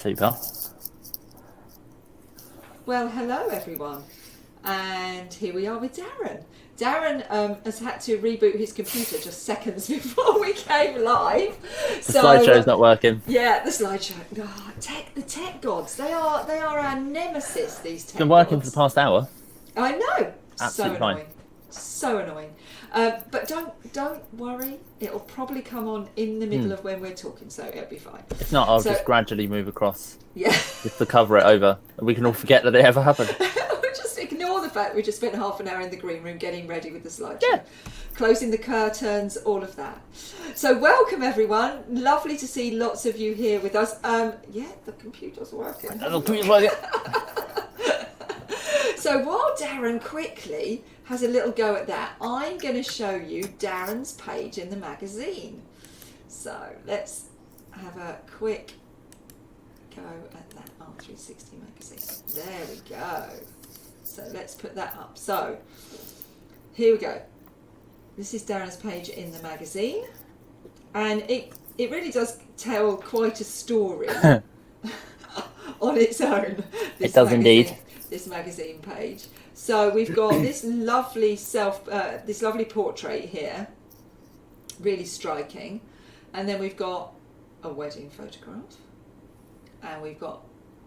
Super. Well, hello everyone, and here we are with Darren. Darren has had to reboot his computer just seconds before we came live. The slideshow's not working. Yeah, the slideshow. Oh, the tech gods. They are our nemesis. These tech It's been working gods. for the past hour. I know. Absolutely so annoying. fine. So annoying. But don't worry. It'll probably come on in the middle of when we're talking, so it'll be fine. If not, I'll just gradually move across. Yeah. Just to cover it over. We can all forget that it ever happened. Just ignore the fact we just spent half an hour in the green room getting ready with the slideshow. Yeah. Closing the curtains, all of that. So welcome everyone. Lovely to see lots of you here with us. Yeah, the computer's working. So while Darren quickly has a little go at that, I'm going to show you Darren's page in the magazine. So let's have a quick go at that ART360 magazine. There we go. So let's put that up. So here we go. This is Darren's page in the magazine, and it really does tell quite a story on its own. It does indeed. This magazine page. So we've got this lovely portrait here, really striking, and then we've got a wedding photograph, and we've got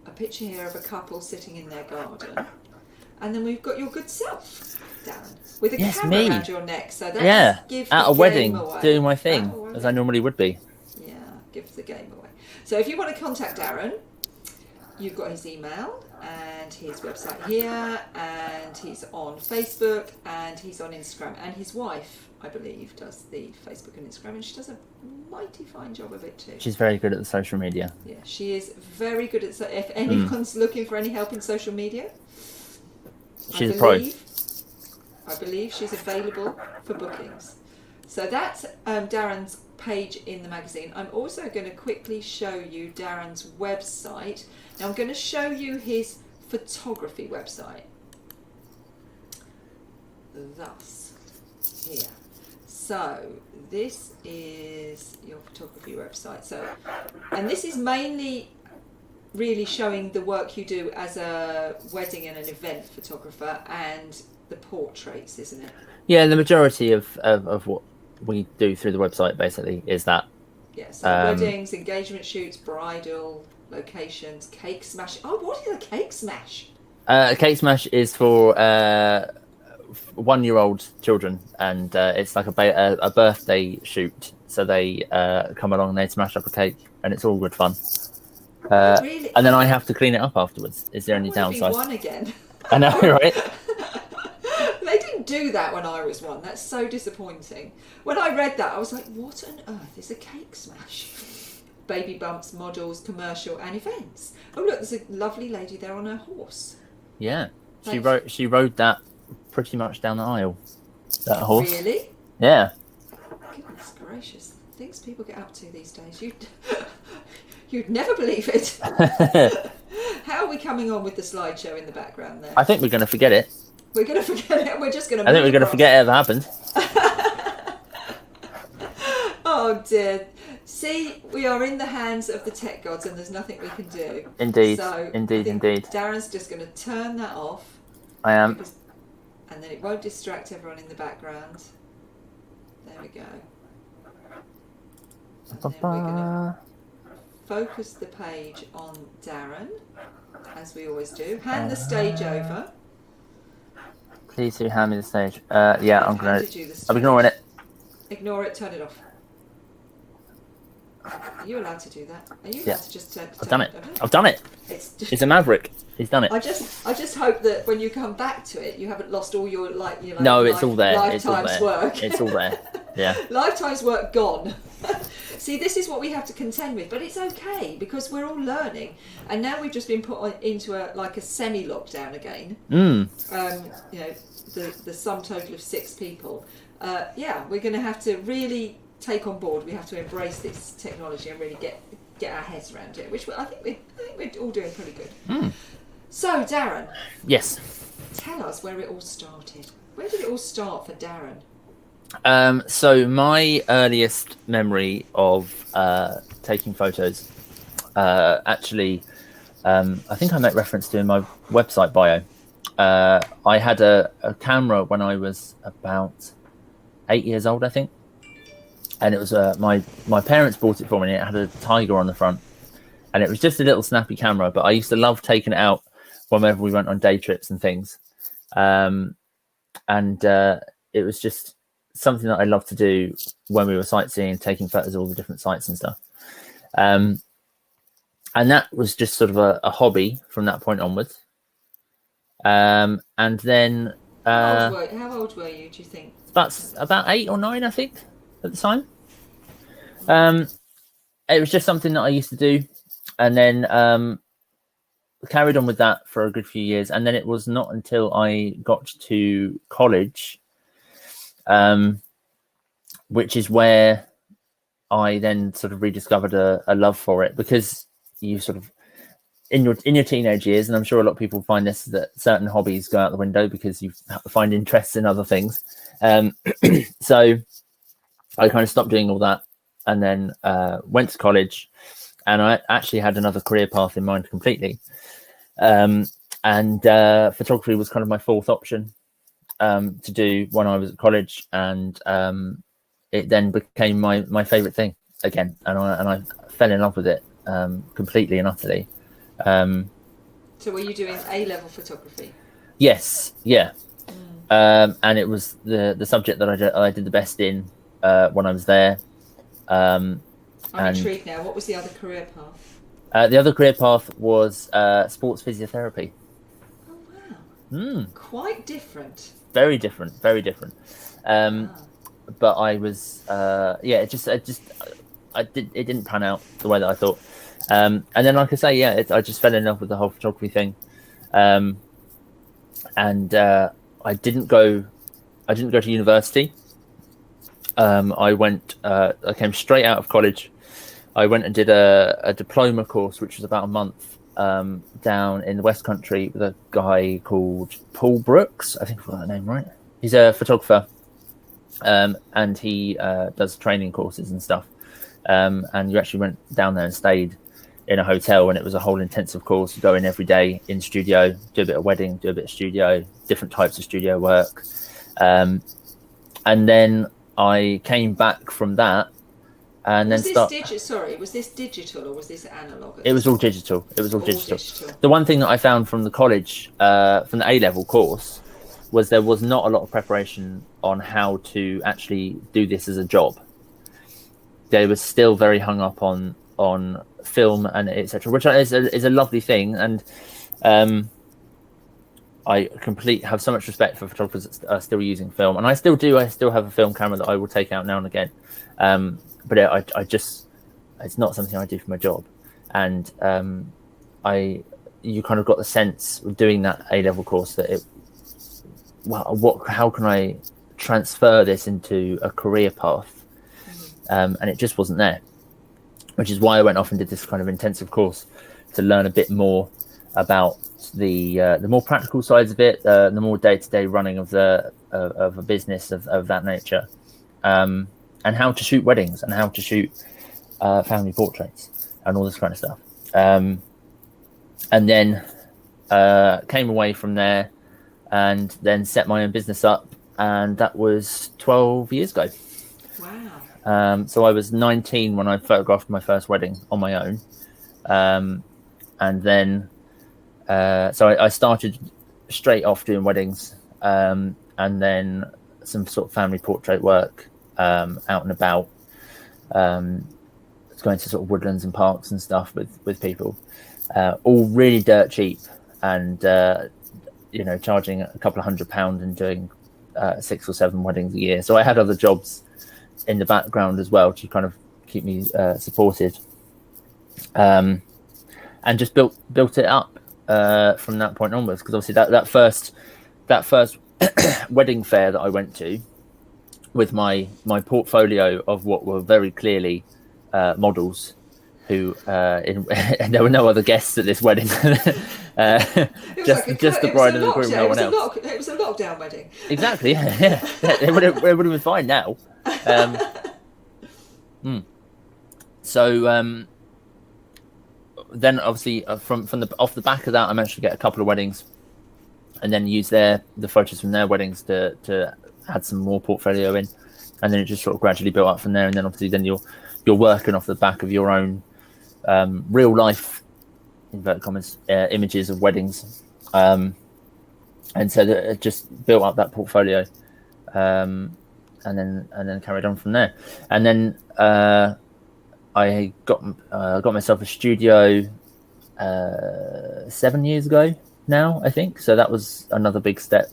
a picture here of a couple sitting in their garden, and then we've got your good self, Darren, with a camera around your neck. So that gives at the a wedding, game away. doing my thing as I normally would be. Yeah, gives the game away. So if you want to contact Darren, you've got his email and his website here, and he's on Facebook, and he's on Instagram, and his wife, I believe, does the Facebook and Instagram, and she does a mighty fine job of it too. She's very good at the social media. Yeah, she is very good at. If anyone's looking for any help in social media, she's a pro. I believe she's available for bookings. So that's Darren's page in the magazine. I'm also going to quickly show you Darren's website. Now I'm going to show you his photography website. Thus, here. So this is your photography website. So, and this is mainly really showing the work you do as a wedding and an event photographer and the portraits, isn't it? Yeah, the majority of what we do through the website basically is that. Yes, yeah, so weddings, engagement shoots, bridal locations, cake smash. Oh, what is a cake smash? A cake smash is for 1-year-old children, and it's like a birthday shoot. So they come along and they smash up a cake, and it's all good fun. Really? And then I have to clean it up afterwards. Is there any downside? One again. I know, right? They didn't do that when I was one. That's so disappointing. When I read that, I was like, what on earth is a cake smash? Baby bumps, models, commercial and events. Oh look, there's a lovely lady there on her horse. Yeah. She rode that pretty much down the aisle. That horse. Really? Yeah. Goodness gracious. Things people get up to these days. You'd never believe it. How are we coming on with the slideshow in the background there? I think we're going to forget it. We're going to forget it. We're just going to. I think we're going to forget it ever happened. Oh dear. See, we are in the hands of the tech gods, and there's nothing we can do. Indeed. So indeed. Darren's just going to turn that off. I am. And then it won't distract everyone in the background. There we go. And then we're going to focus the page on Darren, as we always do. Hand the stage over. Please do hand me the stage. Yeah, I'm ignoring it. Ignore it, turn it off. Are you allowed to do that? Are you allowed to just I've done it. I've done it. It's a maverick. He's done it. I just hope that when you come back to it, you haven't lost all your no, it's all there. Lifetime's work. It's all there. Yeah. Lifetime's work gone. See, this is what we have to contend with, but it's okay because we're all learning, and now we've just been put into a semi-lockdown again. You know, the sum total of 6 people. Yeah, we're going to have to really take on board. We have to embrace this technology and really get our heads around it, which I think we're all doing pretty good. So, Darren. Yes. Tell us where it all started. Where did it all start for Darren? So my earliest memory of taking photos actually, I think I make reference to in my website bio. I had a camera when I was about 8 years old, I think, and it was my parents bought it for me. And it had a tiger on the front, and it was just a little snappy camera. But I used to love taking it out whenever we went on day trips and things, and it was just something that I loved to do when we were sightseeing, taking photos of all the different sites and stuff. And that was just sort of a hobby from that point onwards. And then how old were you, do you think? About 8 or 9, I think, at the time. It was just something that I used to do, and then carried on with that for a good few years. And then it was not until I got to college, which is where I then sort of rediscovered a love for it, because you sort of in your teenage years, and I'm sure a lot of people find this, that certain hobbies go out the window because you find interests in other things. So I kind of stopped doing all that, and then went to college, and I actually had another career path in mind completely. And photography was kind of my fourth option to do when I was at college, and it then became my favorite thing again, and I fell in love with it completely and utterly. So were you doing A-level photography? Yes, yeah. And it was the subject that I did the best in when I was there. I'm intrigued now. What was the other career path? The other career path was sports physiotherapy. Oh wow! Quite different. Very different. Very different. But I was it didn't pan out the way that I thought. And then, like I say, I just fell in love with the whole photography thing. And I didn't go to university. I came straight out of college. I went and did a diploma course, which was about a month, down in the West Country with a guy called Paul Brooks. I think I've got that name right. He's a photographer, and he does training courses and stuff. And you actually went down there and stayed in a hotel, and it was a whole intensive course. You go in every day in studio, do a bit of wedding, do a bit of studio, different types of studio work. And then I came back from that, and was this digital or was this analog? It was all digital. It was all digital. The one thing that I found from the college, from the A-level course, was there was not a lot of preparation on how to actually do this as a job. They were still very hung up on film and etc., which is a lovely thing, and I have so much respect for photographers that are still using film, and I still do. I still have a film camera that I will take out now and again, but I just, it's not something I do for my job. And you kind of got the sense of doing that A-level course that how can I transfer this into a career path? And it just wasn't there, which is why I went off and did this kind of intensive course to learn a bit more about the more practical sides of it, the more day-to-day running of a business of that nature, and how to shoot weddings and how to shoot family portraits and all this kind of stuff. And then came away from there and then set my own business up, and that was 12 years ago. Wow. So I was 19 when I photographed my first wedding on my own. And then so I started straight off doing weddings, and then some sort of family portrait work, out and about, going to sort of woodlands and parks and stuff with people, all really dirt cheap, and charging a couple of £100 and doing 6 or 7 weddings a year. So I had other jobs in the background as well to kind of keep me supported, and just built it up from that point onwards. Because obviously that first wedding fair that I went to with my portfolio of what were very clearly models who and there were no other guests at this wedding. just the bride and the groom, no one else. It was a lockdown wedding. Exactly. Yeah. It would have been fine now. So then obviously from the off the back of that, I managed to get a couple of weddings, and then use the photos from their weddings to add some more portfolio in, and then it just sort of gradually built up from there. And then obviously then you're working off the back of your own real life, inverted commas, images of weddings, and so that it just built up that portfolio, and then carried on from there. And then I got myself a studio 7 years ago now, I think. So that was another big step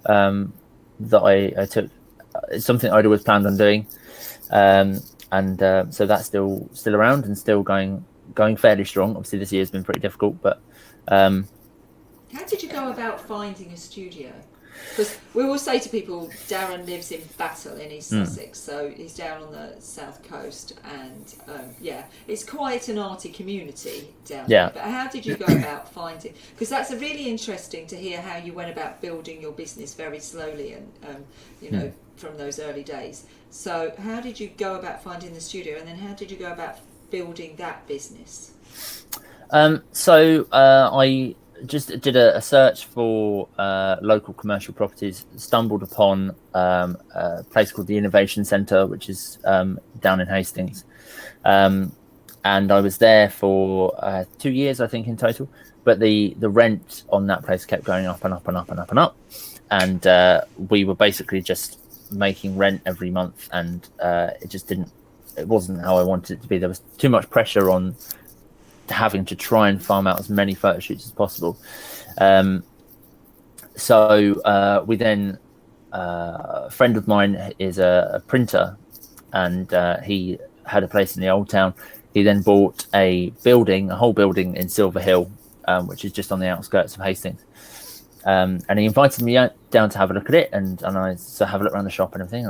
that I took. It's something I'd always planned on doing, and so that's still around and still going fairly strong. Obviously, this year's been pretty difficult, but how did you go about finding a studio? Because we will say to people, Darren lives in Battle in East Sussex, so he's down on the south coast, and it's quite an arty community down there. But how did you go about finding? Because that's really interesting to hear how you went about building your business very slowly, and from those early days. So how did you go about finding the studio, and then how did you go about building that business? So I just did a search for local commercial properties, stumbled upon a place called the Innovation Centre, which is down in Hastings, and I was there for 2 years, I think, in total. But the rent on that place kept going up and up and up and up and up, and we were basically just making rent every month, and it wasn't how I wanted it to be. There was too much pressure on having to try and farm out as many photo shoots as possible. So we then, a friend of mine is a printer, and he had a place in the Old Town. He then bought a whole building in Silver Hill, which is just on the outskirts of Hastings. And he invited me down to have a look at it, and I have a look around the shop and everything,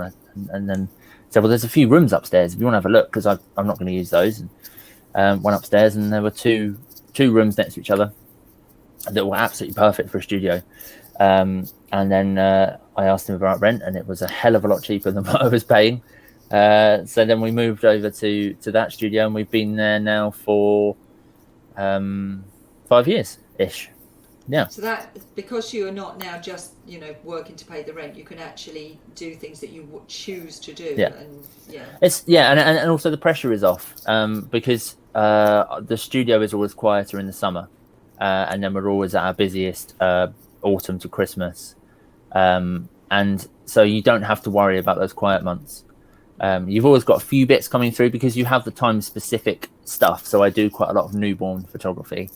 and then said, well, there's a few rooms upstairs if you want to have a look, because I'm not going to use those. And went upstairs, and there were two rooms next to each other that were absolutely perfect for a studio. And then I asked him about rent, and it was a hell of a lot cheaper than what I was paying. So then we moved over to that studio, and we've been there now for 5 years ish. Yeah. So that, because you are not now just working to pay the rent, you can actually do things that you would choose to do. Yeah. And and also the pressure is off, because the studio is always quieter in the summer, and then we're always at our busiest autumn to Christmas, and so you don't have to worry about those quiet months. You've always got a few bits coming through because you have the time specific stuff. So I do quite a lot of newborn photography.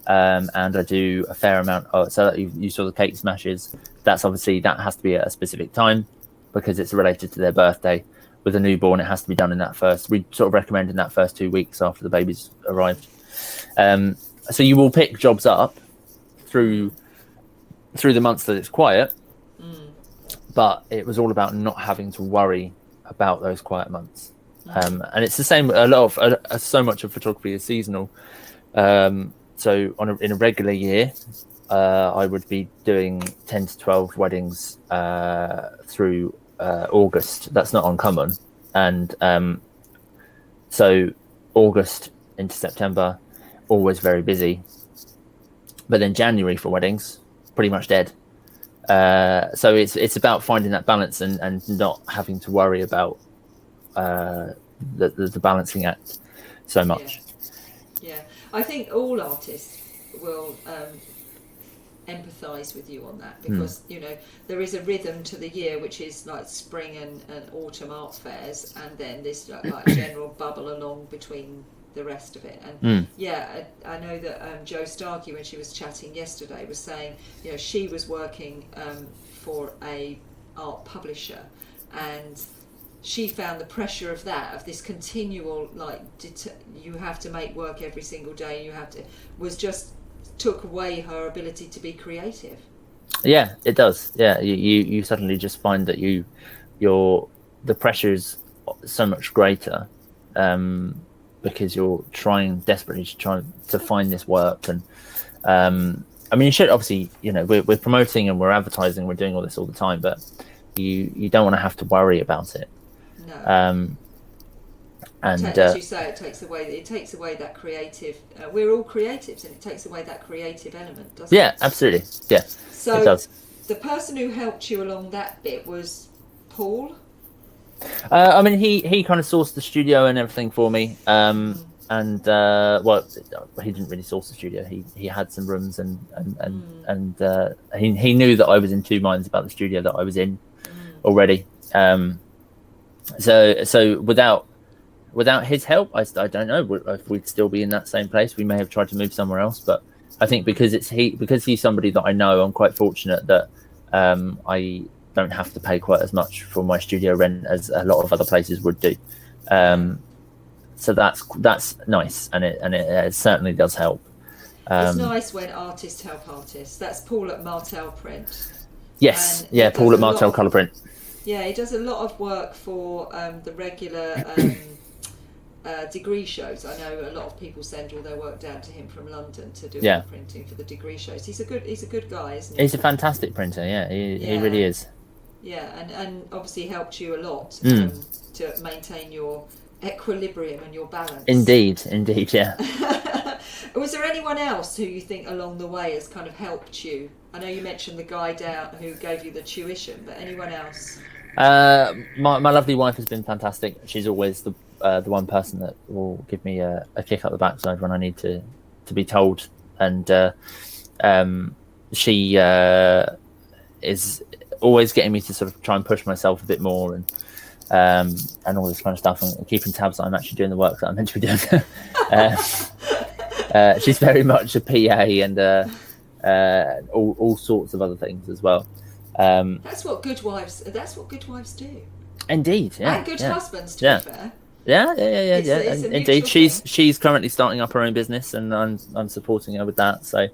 And I do a fair amount of, so you saw the cake smashes. That's obviously, that has to be at a specific time because it's related to their birthday. With a newborn, it has to be done we sort of recommend in that first 2 weeks after the baby's arrived. So you will pick jobs up through the months that it's quiet, but it was all about not having to worry about those quiet months. And it's the same, so much of photography is seasonal. So in a regular year, I would be doing 10 to 12 weddings through August. That's not uncommon. And so August into September, always very busy. But then January for weddings, pretty much dead. So it's about finding that balance and not having to worry about the balancing act so much. Yeah. I think all artists will empathise with you on that, because there is a rhythm to the year, which is like spring and autumn art fairs, and then this like general bubble along between the rest of it. And I know that Jo Starkey, when she was chatting yesterday, was saying she was working for a art publisher, and she found the pressure of this continual you have to make work every single day, took away her ability to be creative. Yeah, it does. Yeah, you suddenly just find that the pressure is so much greater, because you're trying desperately to find this work. And I mean, you should obviously, we're promoting and we're advertising, we're doing all this all the time, but you don't want to have to worry about it. No. And as you say, it takes away that creative. We're all creatives, and it takes away that creative element, doesn't it? yeah, absolutely, yeah, So it does. the person who helped you along that bit was Paul. I mean, he kind of sourced the studio and everything for me. And well, he didn't really source the studio. He had some rooms, and he knew that I was in two minds about the studio that I was in already. So without his help, I don't know if we'd still be in that same place. We may have tried to move somewhere else, but I think because he's somebody that I know, I'm quite fortunate that I don't have to pay quite as much for my studio rent as a lot of other places would do. So that's nice, and it certainly does help. It's nice when artists help artists. That's Paul at Martel Print. Yes, yeah, Paul at Martel Colour Print. Yeah, he does a lot of work for the regular degree shows. I know a lot of people send all their work down to him from London to do the printing for the degree shows. He's a good guy, isn't he? He's a fantastic printer. Yeah, he really is. Yeah, and obviously helped you a lot to maintain your equilibrium and your balance. Indeed, yeah. Was there anyone else who you think along the way has kind of helped you? I know you mentioned the guy down who gave you the tuition, but anyone else? My lovely wife has been fantastic. She's always the one person that will give me a kick up the backside when I need to be told, and she is always getting me to sort of try and push myself a bit more, and all this kind of stuff, and keeping tabs that I'm actually doing the work that I'm meant to be doing. She's very much a PA and all sorts of other things as well. That's what good wives do. Indeed, yeah. And good husbands, to be fair. Yeah. Indeed, she's currently starting up her own business, and I'm supporting her with that. So,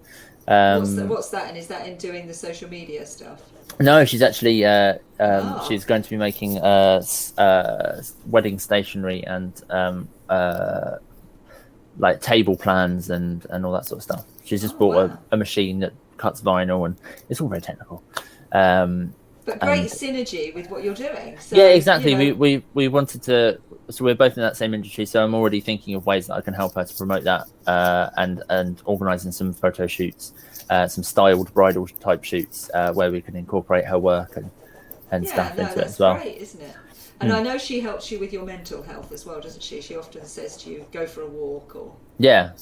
what's that? And is that in doing the social media stuff? No, she's actually she's going to be making wedding stationery and like table plans and all that sort of stuff. She's just bought a machine that cuts vinyl, and it's all very technical. But great synergy with what you're doing. So, yeah, exactly. You know... we wanted to. So we're both in that same industry. So I'm already thinking of ways that I can help her to promote that, and organising some photo shoots, some styled bridal type shoots where we can incorporate her work and stuff into it as well. Great, isn't it? And I know she helps you with your mental health as well, doesn't she? She often says to you, "Go for a walk," or. Yeah,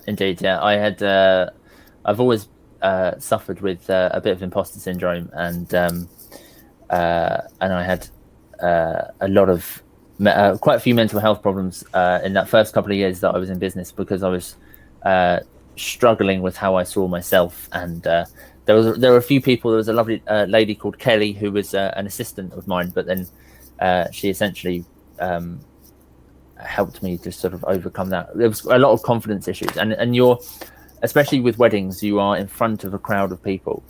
indeed. Yeah, I had. I've always suffered with a bit of imposter syndrome, and I had a lot of quite a few mental health problems in that first couple of years that I was in business, because I was struggling with how I saw myself, and there were a few people. There was a lovely lady called Kelly who was an assistant of mine, but then she essentially helped me to sort of overcome that. There was a lot of confidence issues, and you're, especially with weddings, you are in front of a crowd of people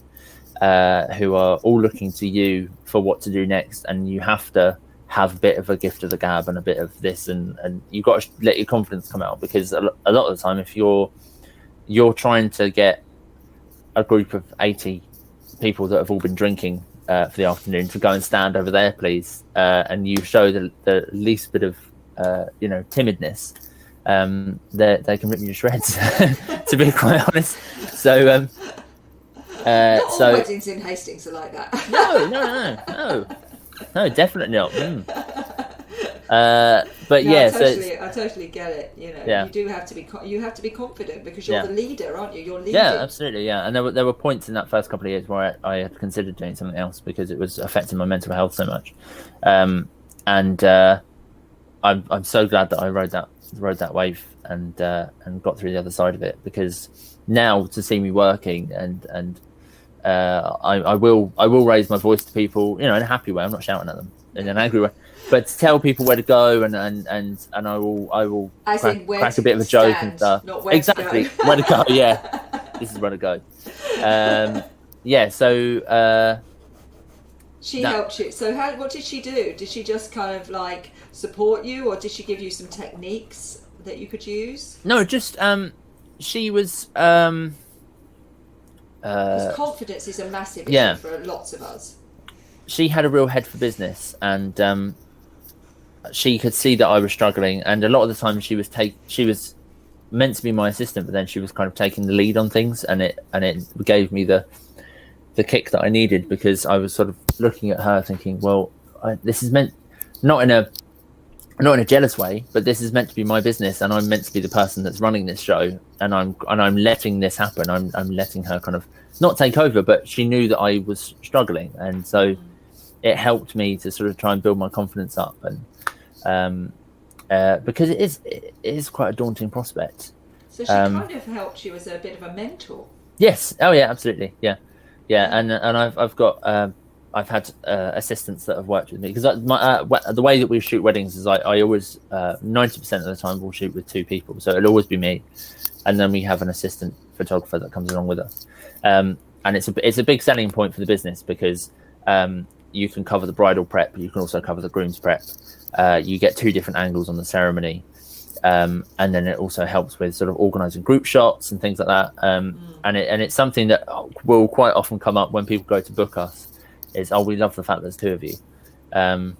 who are all looking to you for what to do next, and you have to have a bit of a gift of the gab and a bit of this, and you've got to let your confidence come out, because a lot of the time, if you're trying to get a group of 80 people that have all been drinking for the afternoon to go and stand over there, please, and you show the least bit of timidness, they can rip you to shreds, to be quite honest. So not all weddings in Hastings are like that. No, definitely not. But no, yeah, I totally get it. You do have to be confident, because you're the leader, aren't you? You're leading. Yeah, absolutely. Yeah, and there were points in that first couple of years where I had considered doing something else because it was affecting my mental health so much. I'm so glad that I rode that wave and got through the other side of it, because now to see me working and I will raise my voice to people, in a happy way. I'm not shouting at them in an angry way, but to tell people where to go, and I will crack a bit of a joke and stuff. Exactly, where to go. Yeah, this is where to go. So she helped you. So what did she do? Did she just kind of like support you, or did she give you some techniques that you could use? No, just she was. Because confidence is a massive issue for lots of us. She had a real head for business, and she could see that I was struggling, and a lot of the time she was meant to be my assistant, but then she was kind of taking the lead on things, and it gave me the kick that I needed, because I was sort of looking at her thinking, well, this is meant not in a jealous way, but this is meant to be my business, and I'm meant to be the person that's running this show, and I'm letting this happen. I'm letting her kind of not take over, but she knew that I was struggling, and so it helped me to sort of try and build my confidence up, and because it is quite a daunting prospect. So she kind of helped you as a bit of a mentor. Yes. Oh yeah, absolutely. Yeah. And I've got I've had assistants that have worked with me, because the way that we shoot weddings is I always 90% of the time we'll shoot with two people, so it'll always be me, and then we have an assistant photographer that comes along with us, and it's a big selling point for the business, because you can cover the bridal prep, you can also cover the groom's prep. You get two different angles on the ceremony, and then it also helps with sort of organizing group shots and things like that, and it's something that will quite often come up when people go to book us, is, we love the fact there's two of you, and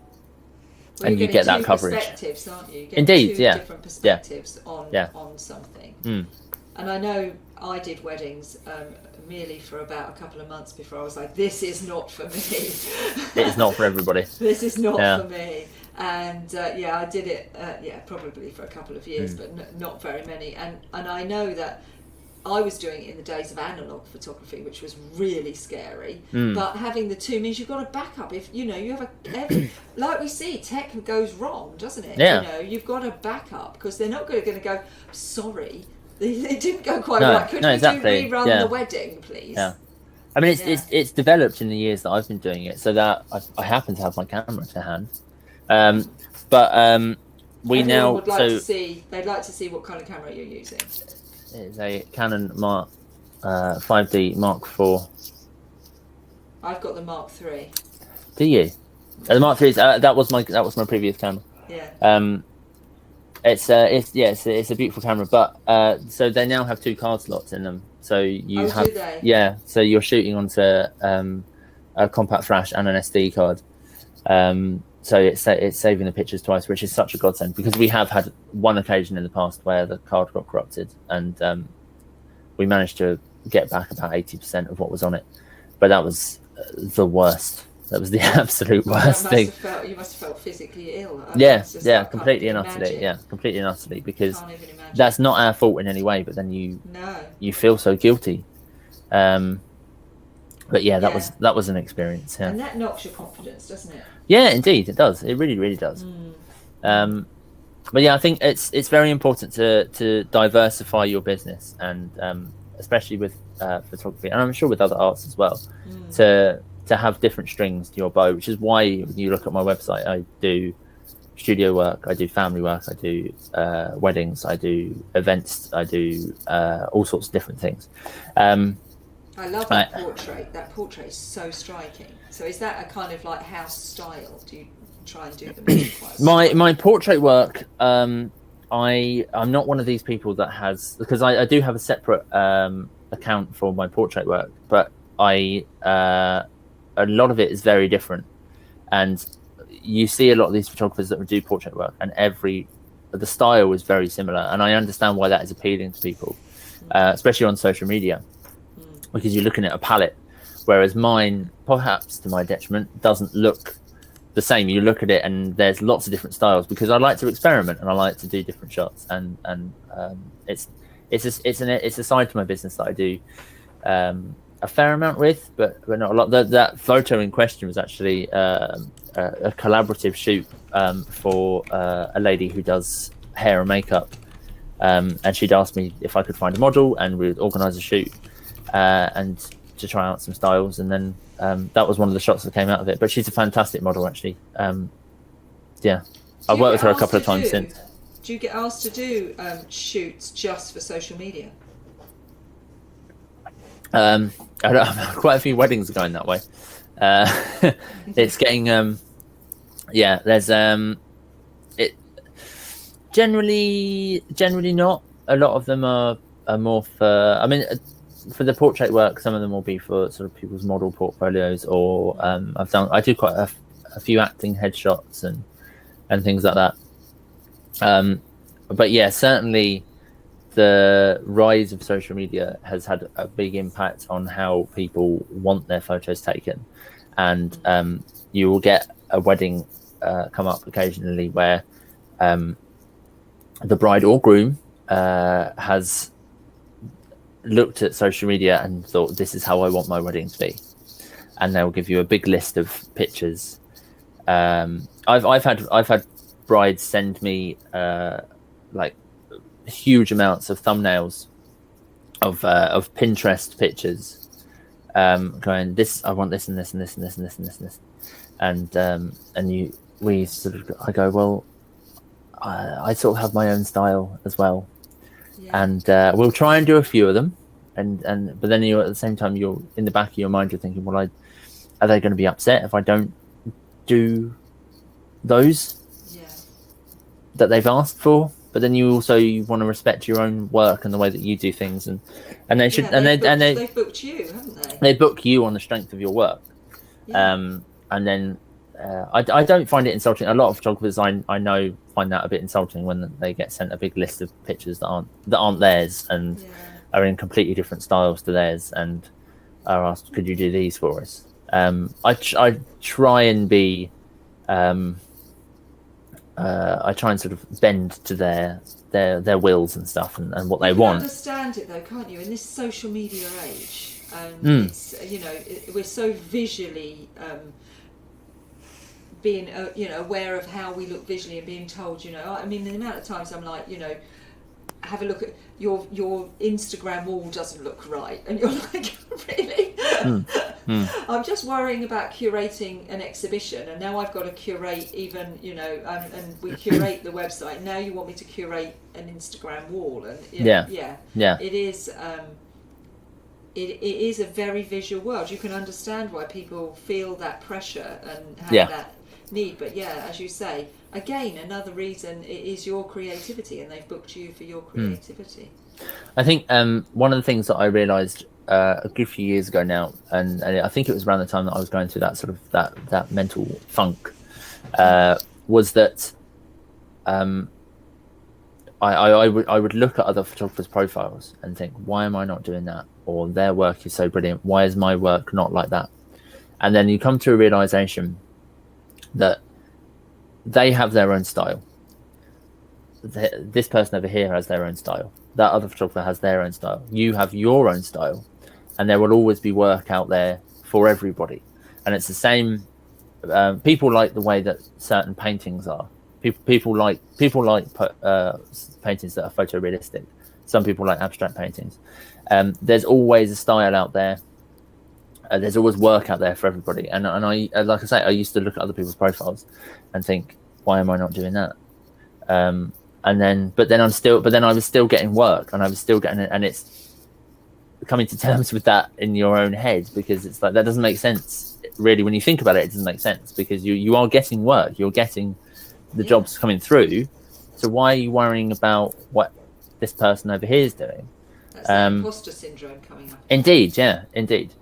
you get that coverage. Perspectives, aren't you? Indeed, two different perspectives on something. And I know I did weddings merely for about a couple of months before I was like, this is not for me. It is not for everybody. This is not for me. And I did it probably for a couple of years, but not very many. And I know that I was doing it in the days of analog photography, which was really scary. But having the two means you've got a backup. If you have like we see, tech goes wrong, doesn't it? Yeah. You've got a backup, because they're not going to go, sorry, it didn't go quite right. Could we rerun the wedding, please? Yeah. I mean, it's developed in the years that I've been doing it, so that I happen to have my camera to hand. But we Everyone now would like to see. They'd like to see what kind of camera you're using. It's a Canon 5D Mark IV. I've got the Mark III. Do you? The Mark III. That was my previous camera. Yeah. It's a beautiful camera, but so they now have two card slots in them. So you have, do they? Yeah. So you're shooting onto a compact flash and an SD card. So it's saving the pictures twice, which is such a godsend, because we have had one occasion in the past where the card got corrupted, and we managed to get back about 80% of what was on it. But that was the worst. That was the absolute worst thing. You must have felt physically ill. Completely and utterly. Yeah, completely and utterly, because that's not our fault in any way. But then you feel so guilty. But that was an experience. Yeah. And that knocks your confidence, doesn't it? Yeah, indeed, it does. It really, really does. But yeah, I think it's very important to diversify your business, and especially with photography, and I'm sure with other arts as well, to have different strings to your bow. Which is why when you look at my website, I do studio work, I do family work, I do weddings, I do events, I do all sorts of different things. I love that portrait. That portrait is so striking. So is that a kind of like house style? Do you try and do them quite my portrait work, I'm not one of these people that has, because I do have a separate account for my portrait work, but a lot of it is very different, and you see a lot of these photographers that do portrait work, and the style is very similar, and I understand why that is appealing to people, especially on social media, because you're looking at a palette, whereas mine, perhaps to my detriment, doesn't look the same. You look at it and there's lots of different styles, because I like to experiment and I like to do different shots, and it's a side to my business that I do a fair amount with, but not a lot. That photo in question was actually a collaborative shoot for a lady who does hair and makeup, and she'd asked me if I could find a model, and we'd organise a shoot and to try out some styles, and then that was one of the shots that came out of it. But she's a fantastic model, actually. I've worked with her a couple of times since. Do you get asked to do shoots just for social media? I have quite a few weddings going that way. It's getting there's it generally not. A lot of them are more for, I mean, for the portrait work, some of them will be for sort of people's model portfolios, or I do quite a few acting headshots, and and things like that. But yeah, certainly the rise of social media has had a big impact on how people want their photos taken. And you will get a wedding come up occasionally where the bride or groom has looked at social media and thought, this is how I want my wedding to be. And they'll give you a big list of pictures. I've had brides send me like huge amounts of thumbnails of Pinterest pictures, going, this, I want this and this and this and this and this and this and this, and we sort of, I go, well, I sort of have my own style as well, and we'll try and do a few of them, and but then you, at the same time, you're in the back of your mind, you're thinking, well, are they going to be upset if I don't do those that they've asked for? But then you want to respect your own work and the way that you do things, and they should, they've booked you, haven't they? They book you on the strength of your work, and then I don't find it insulting. A lot of photographers I know find that a bit insulting when they get sent a big list of pictures that aren't theirs and are in completely different styles to theirs, and are asked, could you do these for us? I try and be. I try and sort of bend to their wills and stuff and what they want. Understand it though, can't you? In this social media age, it's, we're so visually being aware of how we look visually and being told. I mean, the amount of times I'm like, have a look at your Instagram wall doesn't look right, and you're like, really? I'm just worrying about curating an exhibition, and now I've got to curate even, and we curate the website. Now you want me to curate an Instagram wall, and it is. It is a very visual world. You can understand why people feel that pressure and have that need, but as you say, again, another reason it is your creativity, and they've booked you for your creativity. I think one of the things that I realized a good few years ago now, and I think it was around the time that I was going through that sort of that mental funk, was that I would look at other photographers' profiles and think, why am I not doing that? Or their work is so brilliant, why is my work not like that? And then you come to a realization that they have their own style. This person over here has their own style. That other photographer has their own style. You have your own style, and there will always be work out there for everybody. And it's the same. People like the way that certain paintings are. People like paintings that are photorealistic. Some people like abstract paintings. There's always a style out there. There's always work out there for everybody. And I, like I say, I used to look at other people's profiles and think, why am I not doing that? But then I was still getting work, and I was still getting it, and it's coming to terms with that in your own head, because it's like, that doesn't make sense really. When you think about it, it doesn't make sense, because you are getting work, you're getting the jobs coming through. So why are you worrying about what this person over here is doing? That's the imposter syndrome coming up. Indeed, indeed.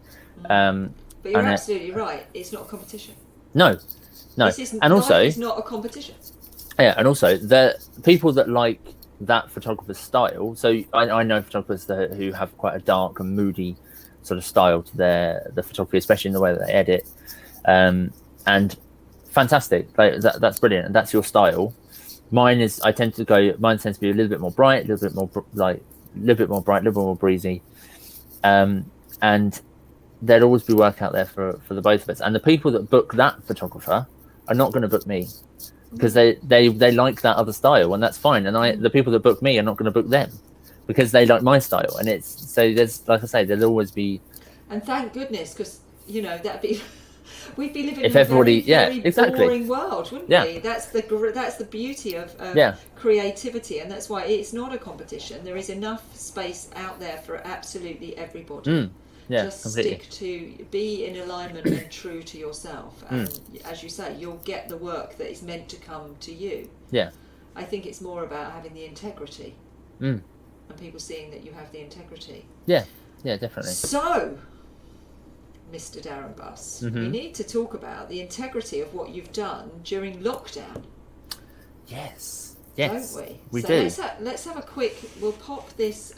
But you're absolutely right. It's not a competition. No. This isn't, and also, it's not a competition. Yeah, and also the people that like that photographer's style. So I know photographers who have quite a dark and moody sort of style to the photography, especially in the way that they edit. And fantastic, like that's brilliant, and that's your style. Mine tends to be a little bit more bright, a little bit more bright, a little bit more breezy. And there'll always be work out there for the both of us. And the people that book that photographer are not going to book me, because they like that other style, and that's fine. And the people that book me are not going to book them, because they like my style. And it's, so there's, like I say, there'll always be. And thank goodness, because that'd be, we'd be living if in everybody, a very exactly. boring world, wouldn't we? That's the beauty of creativity, and that's why it's not a competition. There is enough space out there for absolutely everybody. Just completely. stick to, be in alignment and true to yourself, and as you say, you'll get the work that is meant to come to you. I think it's more about having the integrity, and people seeing that you have the integrity. Definitely. So, Mr. Darren Buss, we need to talk about the integrity of what you've done during lockdown. Yes. Don't we? We so do. Let's have a quick. We'll pop this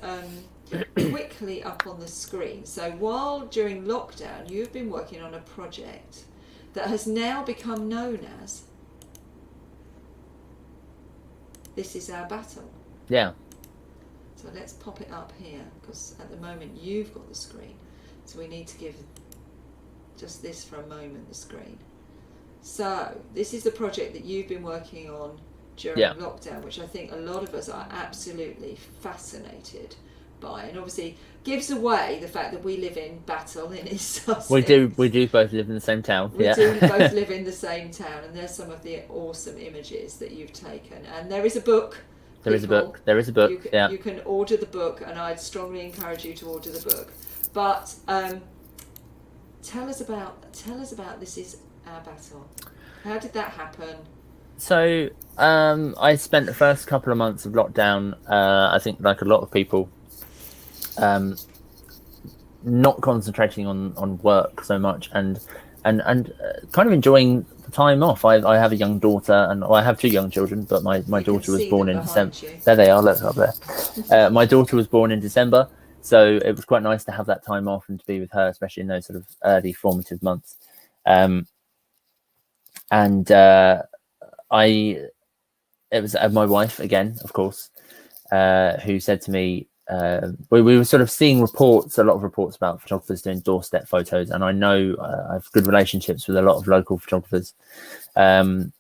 quickly up on the screen. So while during lockdown, you've been working on a project that has now become known as This Is Our Battle. Yeah. So let's pop it up here, because at the moment you've got the screen. So we need to give just this for a moment, the screen. So this is the project that you've been working on during lockdown, which I think a lot of us are absolutely fascinated by, and obviously gives away the fact that we live in Battle in East Sussex. We do both live in the same town. We do both live in the same town, and there's some of the awesome images that you've taken. And there is a book. There is a book. There is a book. You can order the book, and I'd strongly encourage you to order the book. But tell us about This Is Our Battle. How did that happen? So I spent the first couple of months of lockdown, I think like a lot of people, not concentrating on work so much and kind of enjoying the time off. I have a young daughter, and I have two young children, but my daughter was born in December. There they are, look up there. My daughter was born in December, so it was quite nice to have that time off and to be with her, especially in those sort of early formative months. It was my wife again, of course, who said to me, we were sort of seeing a lot of reports about photographers doing doorstep photos, and I know I have good relationships with a lot of local photographers, and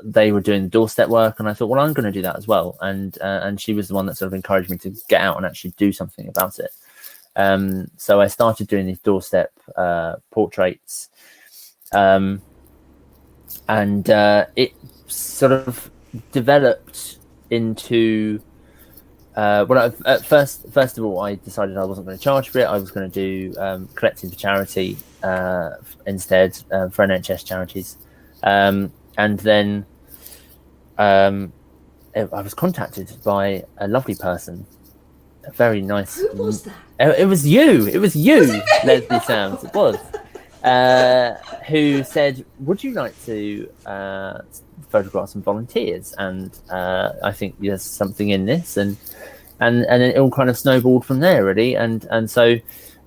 they were doing the doorstep work, and I thought, well, I'm going to do that as well, and she was the one that sort of encouraged me to get out and actually do something about it. So I started doing these doorstep portraits. And it sort of developed into first of all, I decided I wasn't going to charge for it. I was going to do collecting for charity instead, for NHS charities. And then I was contacted by a lovely person, a very nice. Who was that? It was you. Was it Lesley Sams. It was. Who said, would you like to photograph some volunteers? And I think there's something in this, and it all kind of snowballed from there, really. And so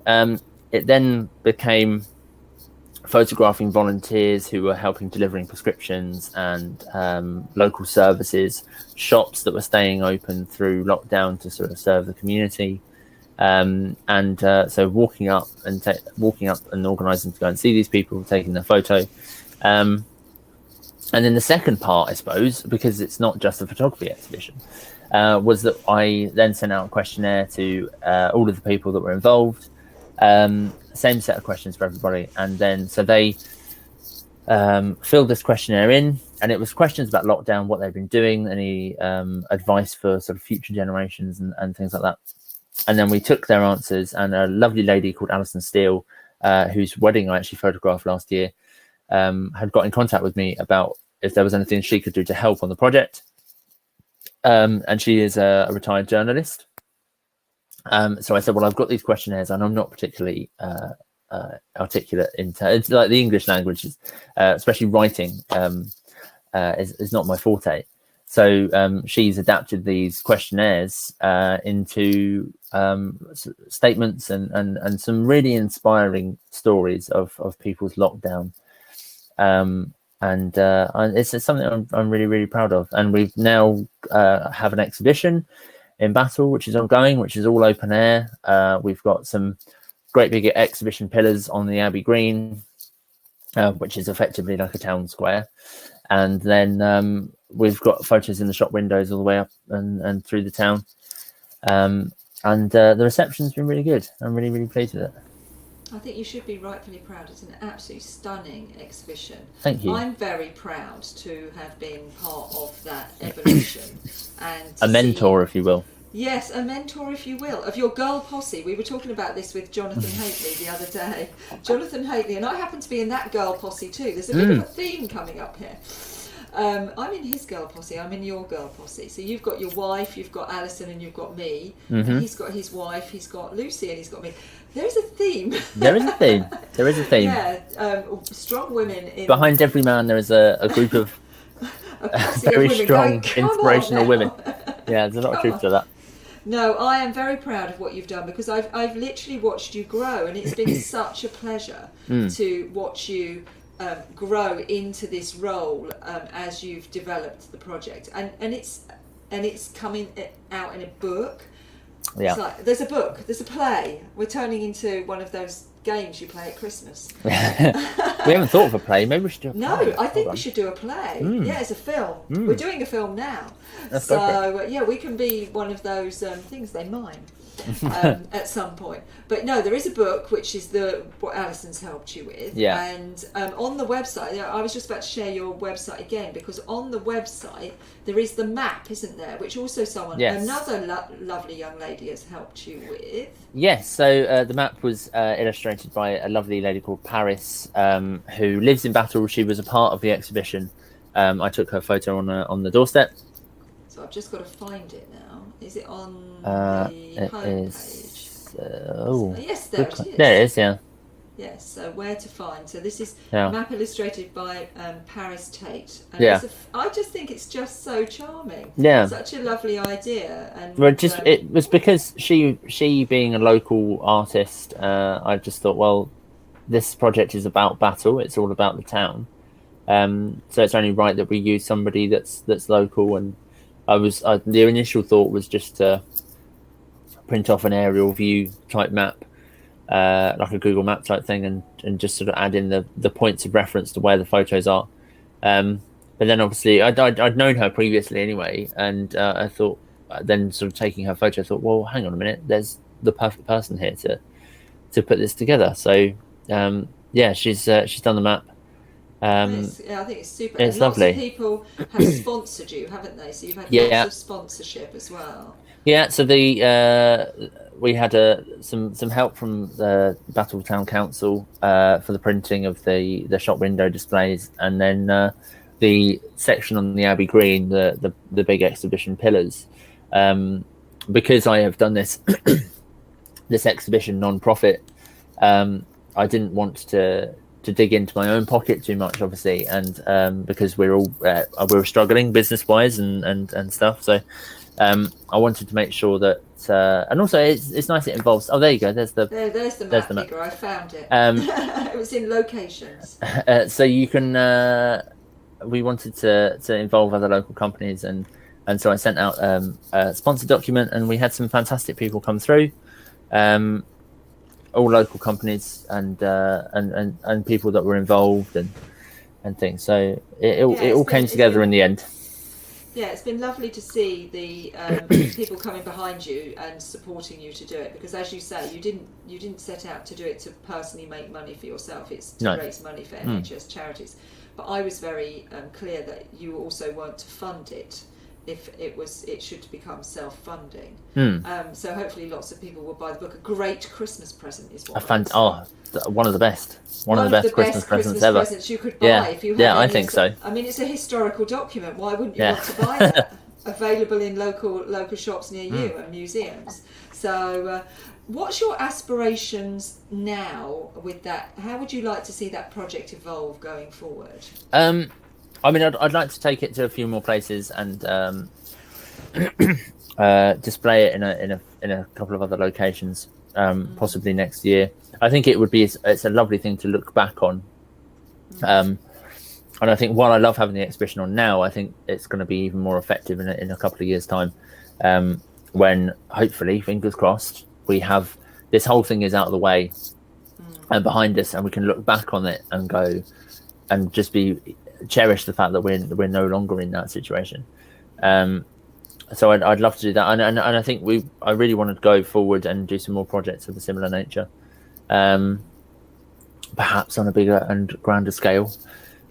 it then became photographing volunteers who were helping delivering prescriptions and local services, shops that were staying open through lockdown to sort of serve the community. So walking up and organising to go and see these people, taking their photo. And then the second part, I suppose, because it's not just a photography exhibition, was that I then sent out a questionnaire to all of the people that were involved, same set of questions for everybody. And then so they filled this questionnaire in, and it was questions about lockdown, what they've been doing, any advice for sort of future generations and things like that. And then we took their answers, and a lovely lady called Alison Steele, whose wedding I actually photographed last year, had got in contact with me about if there was anything she could do to help on the project. And she is a retired journalist. So I said, well, I've got these questionnaires, and I'm not particularly articulate it's like the English language, especially writing, is not my forte. So she's adapted these questionnaires into statements and some really inspiring stories of people's lockdown. And it's something I'm really, really proud of. And we've now have an exhibition in Battle, which is ongoing, which is all open air. We've got some great big exhibition pillars on the Abbey Green, which is effectively like a town square. And then we've got photos in the shop windows all the way up and through the town. And the reception's been really good. I'm really, really pleased with it. I think you should be rightfully proud. It's an absolutely stunning exhibition. Thank you. I'm very proud to have been part of that evolution. And a mentor, if you will. Yes, a mentor, if you will, of your girl posse. We were talking about this with Jonathan Haitley the other day. Jonathan Haitley, and I happen to be in that girl posse too. There's a bit of a theme coming up here. I'm in his girl posse, I'm in your girl posse. So you've got your wife, you've got Alison, and you've got me. Mm-hmm. And he's got his wife, he's got Lucy, and he's got me. There's a theme. There is a theme. There is a theme. Yeah, strong women. Behind every man there is a group of a posse of Very women strong, going, "Come on inspirational now." women. Yeah, there's a lot of Come truth to that. No, I am very proud of what you've done, because I've literally watched you grow, and it's been such a pleasure to watch you grow into this role as you've developed the project, and it's coming out in a book. Yeah. It's like, there's a book, there's a play. We're turning into one of those games you play at Christmas. We haven't thought of a play. Maybe we should do a play. No, I think we should do a play. Yeah, it's a film. We're doing a film now. Let's so, go for yeah, we can be one of those things they mine at some point. But no, there is a book, which is what Alison's helped you with. Yeah. And on the website, I was just about to share your website again, because on the website there is the map, isn't there? Which also another lovely young lady has helped you with. Yes, so the map was illustrated by a lovely lady called Paris, who lives in Battle. She was a part of the exhibition. I took her photo on the doorstep. So I've just got to find it now. Is it on It the is. homepage? Yes, there it is. There it is, yeah. Yes, so where to find. So this is Yeah. a map illustrated by Paris Tate. And Yeah. I just think it's just so charming. Yeah. Such a lovely idea. And Well, it was because she being a local artist, I just thought, well, this project is about Battle. It's all about the town. So it's only right that we use somebody that's local. And the initial thought was just to print off an aerial view type map, like a Google map type thing, and just sort of add in the points of reference to where the photos are. But then obviously I'd known her previously anyway, and I thought, then sort of taking her photo, I thought, well, hang on a minute, there's the perfect person here to put this together. So yeah, she's done the map. I think it's super. It's and lovely. Lots of people have sponsored you, haven't they? So you've had lots of sponsorship as well. Yeah, so we had some help from the Battle Town Council for the printing of the shop window displays, and then the section on the Abbey Green, the big exhibition pillars. Because I have done this this exhibition non-profit, I didn't want to dig into my own pocket too much, obviously, and because we were struggling business wise and stuff, so I wanted to make sure that and also it's nice, it involves, oh, there you go, there's the map figure. I found it. It was in locations. So you can we wanted to involve other local companies, and so I sent out a sponsor document, and we had some fantastic people come through, all local companies and people that were involved and things. So it all came together in the end. Yeah, it's been lovely to see the people coming behind you and supporting you to do it, because as you say, you didn't set out to do it to personally make money for yourself. It's to raise money for NHS charities. But I was very clear that you also weren't to fund it if it should become self-funding. So hopefully lots of people will buy the book. A great Christmas present is what one of the best. One of the best Christmas presents ever. Presents you could buy if you had I think so. I mean, it's a historical document. Why wouldn't you want to buy that? Available in local shops near you and museums. So, what's your aspirations now with that? How would you like to see that project evolve going forward? I mean, I'd like to take it to a few more places and display it in a couple of other locations, possibly next year. I think it's a lovely thing to look back on. And I think while I love having the exhibition on now, I think it's going to be even more effective in a couple of years' time, when hopefully, fingers crossed, we have this whole thing is out of the way and behind us, and we can look back on it and go and just cherish the fact that we're no longer in that situation. So I'd love to do that, and I think I really want to go forward and do some more projects of a similar nature, perhaps on a bigger and grander scale.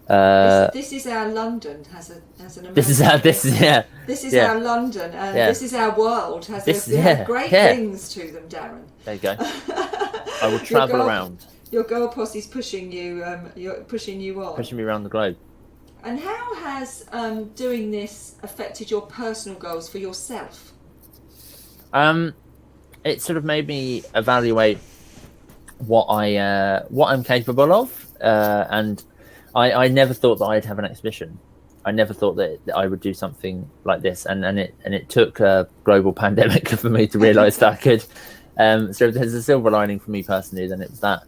This is our London has an American. This is our London, and this is our world. They have great things to them, Darren. There you go. I will travel around. Your girl posse's pushing you. Pushing me around the globe. And how has doing this affected your personal goals for yourself? It sort of made me evaluate what I'm capable of, and I never thought that I'd have an exhibition. I never thought that I would do something like this, and it took a global pandemic for me to realize that I could. So if there's a silver lining for me personally, then it was that.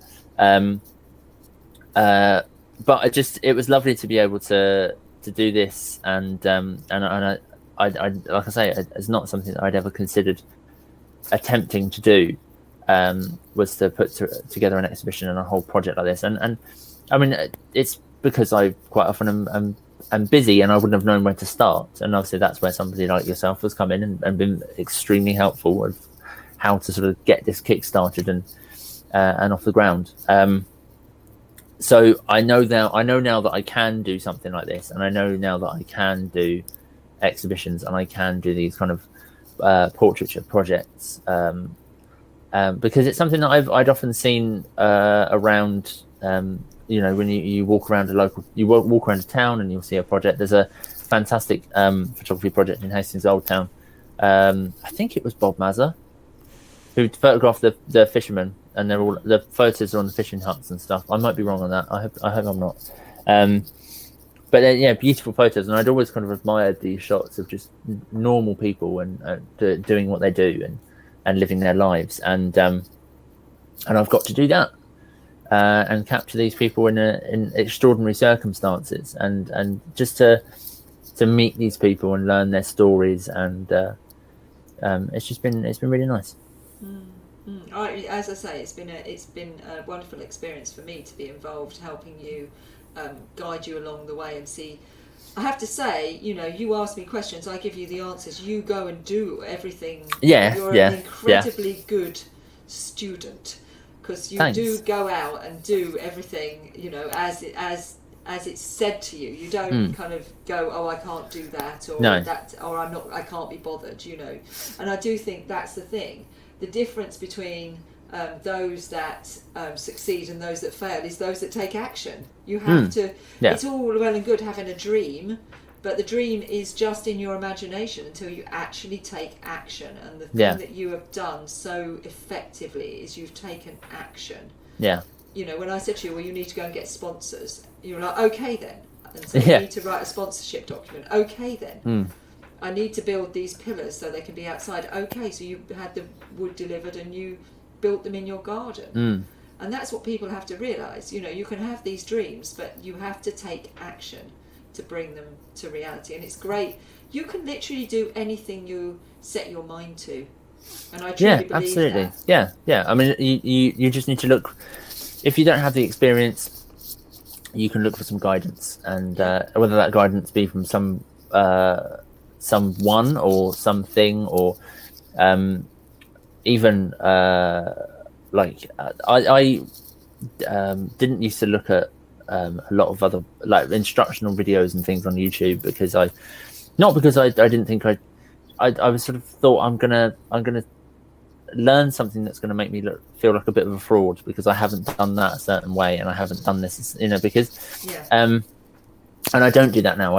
But it was lovely to be able to do this, and I like I say, it's not something that I'd ever considered attempting to do. Was to put together an exhibition and a whole project like this, and I mean, it's because I quite often am busy and I wouldn't have known where to start, and obviously that's where somebody like yourself has come in and been extremely helpful with how to sort of get this kick started and off the ground. So I know now that I can do something like this, and I know now that I can do exhibitions and I can do these kind of portraiture projects, because it's something that I'd often seen around. When you walk around walk around a town and you'll see a project. There's a fantastic photography project in Hastings Old Town. I think it was Bob Mazza who photographed the fishermen, and they're all, the photos are on the fishing huts and stuff. I might be wrong on that. I hope I'm not. But yeah, beautiful photos, and I'd always kind of admired these shots of just normal people and doing what they do and living their lives, and I've got to do that. And capture these people in extraordinary circumstances, and just to meet these people and learn their stories, and it's been really nice. As I say, it's been a wonderful experience for me to be involved, helping you, guide you along the way, and see. I have to say, you ask me questions, I give you the answers. You go and do everything. You're an incredibly good student. Because you do go out and do everything, as it's said to you. You don't kind of go, oh, I can't do that, or that, or I can't be bothered, And I do think that's the thing. The difference between those that succeed and those that fail is those that take action. You have to. Yeah. It's all well and good having a dream, but the dream is just in your imagination until you actually take action. And the thing that you have done so effectively is you've taken action. Yeah. When I said to you, well, you need to go and get sponsors, you were like, okay then. And so you need to write a sponsorship document. Okay then. I need to build these pillars so they can be outside. Okay, so you had the wood delivered and you built them in your garden. And that's what people have to realise. You can have these dreams, but you have to take action to bring them to reality. And it's great. You can literally do anything you set your mind to. And I truly believe absolutely. that. Yeah. I mean, you just need to look. If you don't have the experience, you can look for some guidance, and whether that guidance be from someone or something, or even I didn't used to look at a lot of other like instructional videos and things on YouTube, because I didn't think I was sort of thought I'm gonna learn something that's going to make me feel like a bit of a fraud because I haven't done that a certain way, and I haven't done this, because and I don't do that now.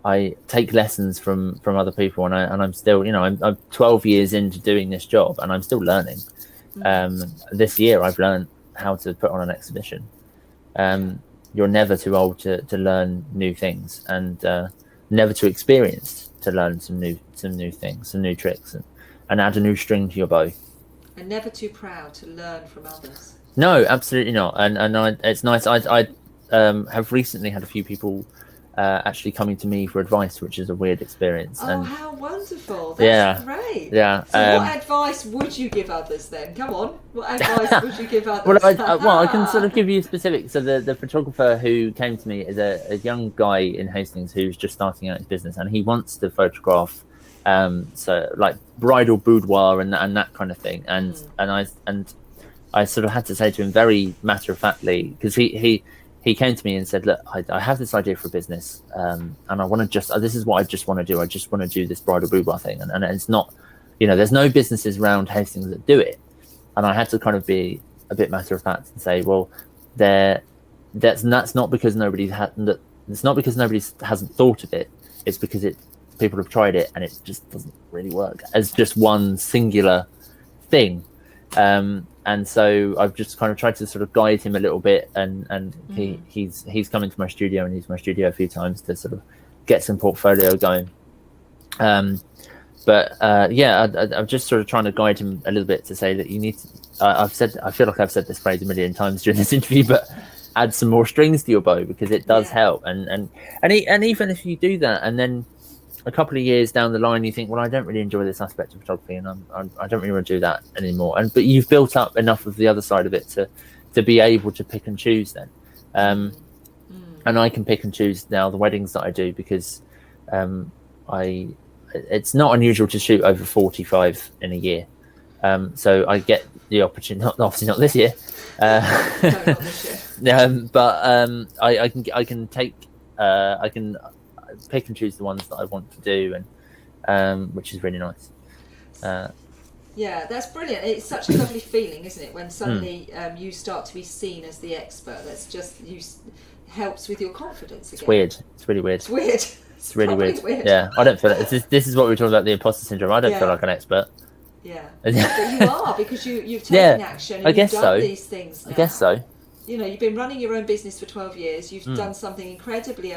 I take lessons from other people, and I'm still, I'm 12 years into doing this job, and I'm still learning. This year I've learned how to put on an exhibition. You're never too old to learn new things, and never too experienced to learn some new things, some new tricks, and add a new string to your bow. And never too proud to learn from others. No, absolutely not. And it's nice. I have recently had a few people actually coming to me for advice, which is a weird experience. Oh, how wonderful. That's great. Yeah. So what advice would you give others then? Come on. What advice would you give others? Well, I can sort of give you specifics. So the photographer who came to me is a young guy in Hastings who's just starting out his business, and he wants to photograph so like bridal boudoir and that kind of thing. And I sort of had to say to him very matter-of-factly, because he came to me and said, look, I have this idea for a business, and I want to this is what I just want to do. I just want to do this bridal boudoir thing. And it's not, there's no businesses around Hastings that do it. And I had to kind of be a bit matter of fact and say, well, that's not because nobody hasn't thought of it. It's because people have tried it and it just doesn't really work as just one singular thing. And so I've just kind of tried to sort of guide him a little bit, and he's come into my studio and used my studio a few times to sort of get some portfolio going. But I'm just sort of trying to guide him a little bit to say that you need to, I feel like I've said this phrase a million times during this interview, but add some more strings to your bow, because it does help. And even if you do that, and then a couple of years down the line, you think, well, I don't really enjoy this aspect of photography, and I don't really want to do that anymore. But you've built up enough of the other side of it to be able to pick and choose then. And I can pick and choose now the weddings that I do, because it's not unusual to shoot over 45 in a year. So I get the opportunity, obviously not this year. No, not this year. I can pick and choose the ones that I want to do, and which is really nice. Yeah, that's brilliant. It's such a lovely feeling, isn't it, when suddenly you start to be seen as the expert. That's just helps with your confidence again. It's weird. It's really weird. It's weird. It's really weird. Yeah, I don't feel it. This is what we were talking about, the imposter syndrome. I don't feel like an expert. Yeah, but you are, because you've taken action and you've done these things now. I guess so. You know, you've been running your own business for 12 years. You've done something incredibly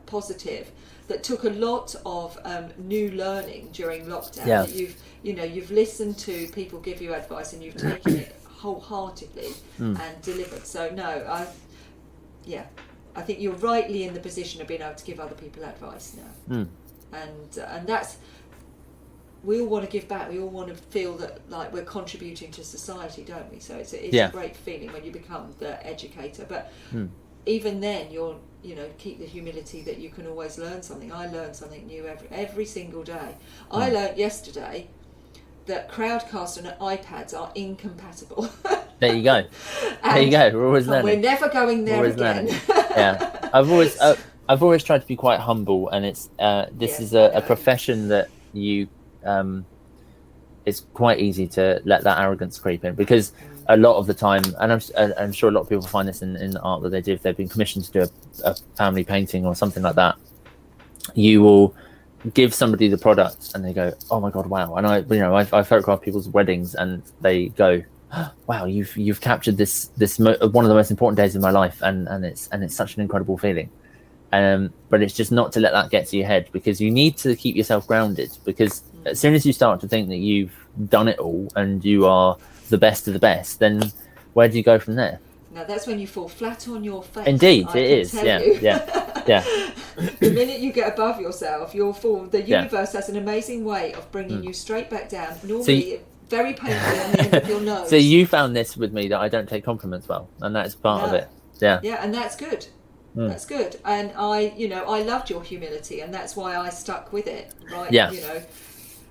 positive that took a lot of new learning during lockdown. Yeah. That you've listened to people give you advice, and you've taken it wholeheartedly and delivered. So I think you're rightly in the position of being able to give other people advice now. And that's, we all want to give back. We all want to feel that like we're contributing to society, don't we? So it's a great feeling when you become the educator. But even then, keep the humility that you can always learn something. I learn something new every single day. I learned yesterday that Crowdcast and iPads are incompatible. There you go. There you go. We're always learning. We're never going there again. Yeah, I've always tried to be quite humble, and it's this is a profession that you it's quite easy to let that arrogance creep in, because a lot of the time, and I'm sure a lot of people find this in the art that they do, if they've been commissioned to do a family painting or something like that, you will give somebody the product and they go, oh my god, wow. And I photograph people's weddings and they go, wow, you've captured this one of the most important days of my life, and it's such an incredible feeling. But it's just not to let that get to your head, because you need to keep yourself grounded, because as soon as you start to think that you've done it all and you are the best of the best, then where do you go from there? Now that's when you fall flat on your face. Indeed, it is. Yeah. The minute you get above yourself, you'll fall. The universe has an amazing way of bringing you straight back down. Normally, very painfully on the end of your nose. So you found this with me, that I don't take compliments well, and that's part of it. Yeah, and that's good. That's good. And I loved your humility, and that's why I stuck with it. Right? Yeah.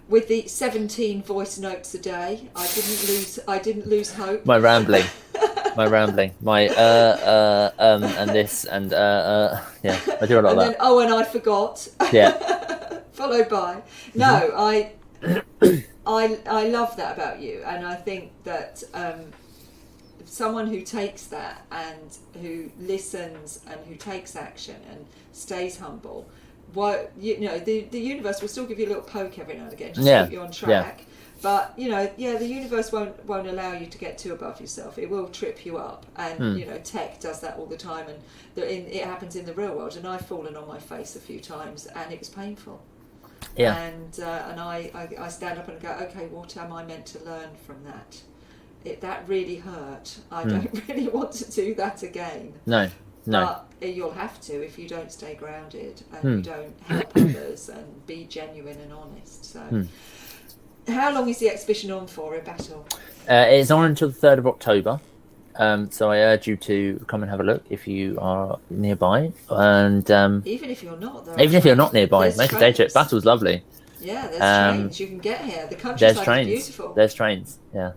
With the 17 voice notes a day, I didn't lose hope. My rambling, my and this and I do a lot of that. And I forgot. Yeah. Followed by I love that about you, and I think that someone who takes that and who listens and who takes action and stays humble, the universe will still give you a little poke every now and again just to keep you on track. But the universe won't allow you to get too above yourself. It will trip you up, and tech does that all the time, and it happens in the real world. And I've fallen on my face a few times, and it was painful. Yeah. And I stand up and go, okay, what am I meant to learn from that? That really hurt. I don't really want to do that again. No. But you'll have to if you don't stay grounded and you don't help others and be genuine and honest. So, how long is the exhibition on for, in Battle? It's on until the 3rd of October. So I urge you to come and have a look if you are nearby, and even if you're not, nearby, make a day trip. Battle's lovely. Yeah, there's trains. You can get here. The countryside is beautiful. There's trains. Yeah.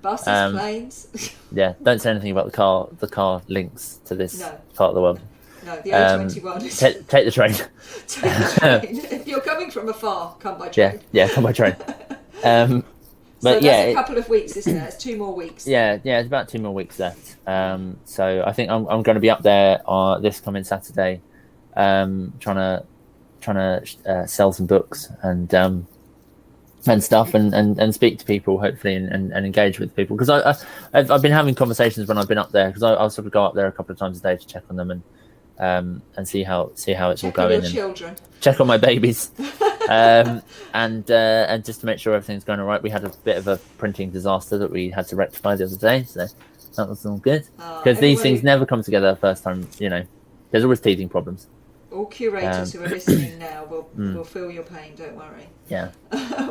Buses, planes. Yeah, don't say anything about the car. The car links to this part of the world. No, the A21. Take the train. Take the train. If you're coming from afar, come by train. Yeah, come by train. But so that's a couple of weeks, isn't it? It's 2 more weeks. Yeah, it's about 2 more weeks left. So I think I'm going to be up there this coming Saturday, trying to sell some books, and and stuff, and speak to people hopefully, and engage with people, because I've been having conversations when I've been up there, because I'll sort of go up there a couple of times a day to check on them, and see how it's all Check going, on your and children. check on my babies, and just to make sure everything's going all right. We had a bit of a printing disaster that we had to rectify the other day, so that was all good, because these things never come together the first time. There's always teething problems. All curators who are listening now will feel your pain, don't worry. Yeah.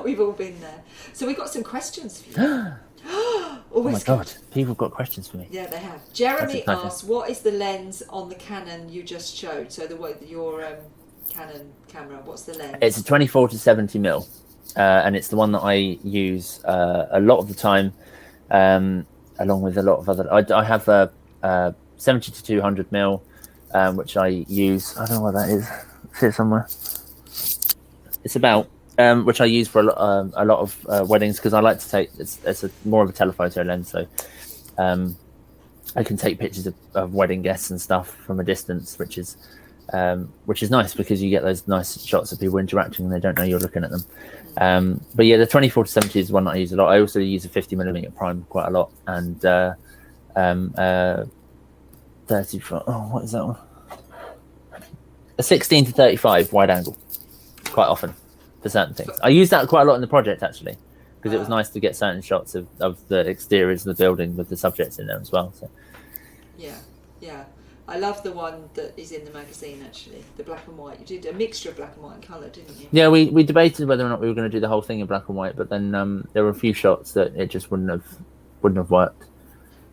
We've all been there. So we've got some questions for you. Oh my God, people have got questions for me. Yeah, they have. Jeremy asks, what is the lens on the Canon you just showed? So your Canon camera, what's the lens? It's a 24 to 70 mil, and it's the one that I use a lot of the time, along with a lot of other. I have a 70 to 200 mil, which I use. I don't know what that is. See it somewhere. It's about which I use for a lot of weddings, because I like to take. It's more of a telephoto lens, so I can take pictures of wedding guests and stuff from a distance, which is nice, because you get those nice shots of people interacting and they don't know you're looking at them. But yeah, the 24 to 70 is one that I use a lot. I also use a 50mm prime quite a lot, and 35. Oh, what is that one? A 16 to 35 wide angle, quite often for certain things. I use that quite a lot in the project, actually, because it was nice to get certain shots of the exteriors of the building with the subjects in there as well. So yeah, I love the one that is in the magazine, actually, the black and white. You did a mixture of black and white and colour, didn't you? Yeah, we debated whether or not we were going to do the whole thing in black and white, but then there were a few shots that it just wouldn't have worked.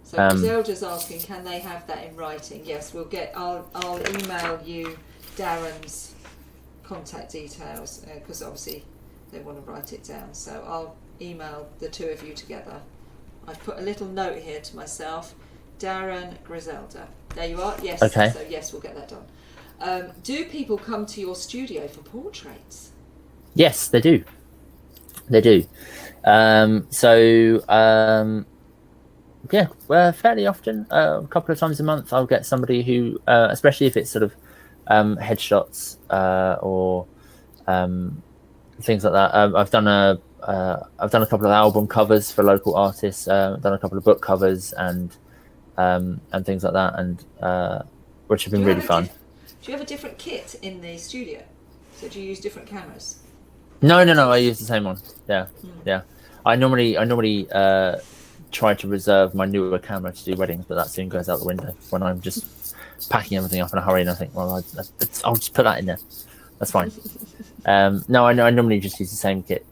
So Griselda's asking, can they have that in writing? Yes, I'll email you Darren's contact details, because obviously they want to write it down. So I'll email the two of you together. I've put a little note here to myself, Darren, Griselda. There you are. Yes. Okay. So yes, we'll get that done. Do people come to your studio for portraits? Yes, they do. They do. Yeah, fairly often. A couple of times a month, I'll get somebody who, especially if it's sort of headshots or things like that. I've done a couple of album covers for local artists. I've done a couple of book covers and things like that, and which have been really fun. Do you have a different kit in the studio? So do you use different cameras? No. I use the same one. Yeah. I normally try to reserve my newer camera to do weddings, but that soon goes out the window when I'm just packing everything up in a hurry, and I think, well, I'll just put that in there. That's fine. No, I normally just use the same kit